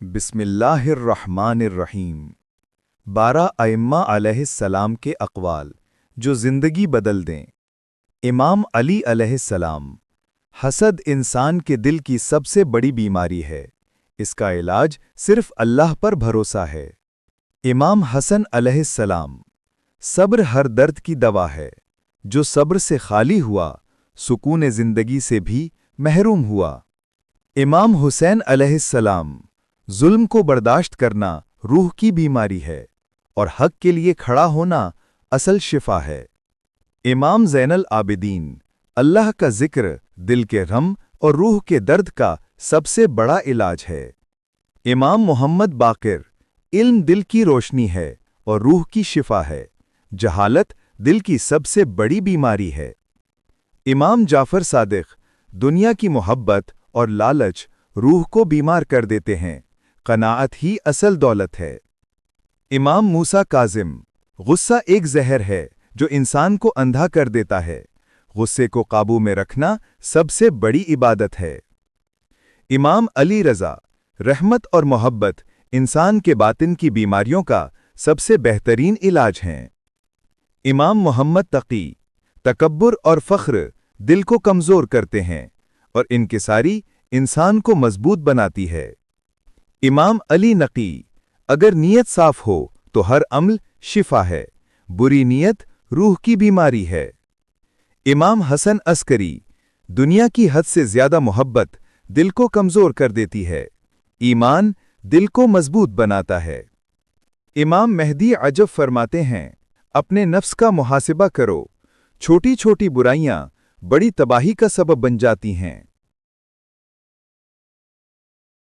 बिस्मिल्लाहिर्रहमानिर्रहीम। 12 अइम्मा अलैहिस्सलाम के अक़वाल जो ज़िंदगी बदल दें। इमाम अली अलैहिस्सलाम। हसद इंसान के दिल की सबसे बड़ी बीमारी है। इसका इलाज सिर्फ अल्लाह पर भरोसा है। इमाम हसन अलैहिस्सलाम। सब्र हर दर्द की दवा है। जो सब्र से खाली हुआ, सुकून ज़िंदगी से भी महरूम हुआ। इमाम हुसैन अलैहिस्सलाम। जुल्म को बर्दाश्त करना रूह की बीमारी है और हक के लिए खड़ा होना असल शिफा है। इमाम ज़ैनुल आबिदीन। अल्लाह का जिक्र दिल के गम और रूह के दर्द का सबसे बड़ा इलाज है। इमाम मोहम्मद बाक़िर। इल्म दिल की रोशनी है और रूह की शिफा है। जहालत दिल की सबसे बड़ी बीमारी है। इमाम जाफ़र सादिक़। दुनिया की मोहब्बत और लालच रूह को बीमार कर देते हैं। क़नाअत ही असल दौलत है। इमाम मूसा काज़िम। गुस्सा एक ज़हर है जो इंसान को अंधा कर देता है। गुस्से को काबू में रखना सबसे बड़ी इबादत है। इमाम अली रज़ा। रहमत और मोहब्बत इंसान के बातिन की बीमारियों का सबसे बेहतरीन इलाज हैं। इमाम मोहम्मद तक़ी। तकब्बुर और फ़ख्र दिल को कमज़ोर करते हैं और इनकिसारी इंसान को मजबूत बनाती है। इमाम अली नक़ी। अगर नीयत साफ हो तो हर अमल शिफा है। बुरी नीयत रूह की बीमारी है। इमाम हसन अस्करी। दुनिया की हद से ज़्यादा मोहब्बत दिल को कमज़ोर कर देती है। ईमान दिल को मजबूत बनाता है। इमाम मेहदी अजब फरमाते हैं, अपने नफ्स का मुहासिबा करो। छोटी छोटी बुराइयां बड़ी तबाही का सबब बन जाती हैं।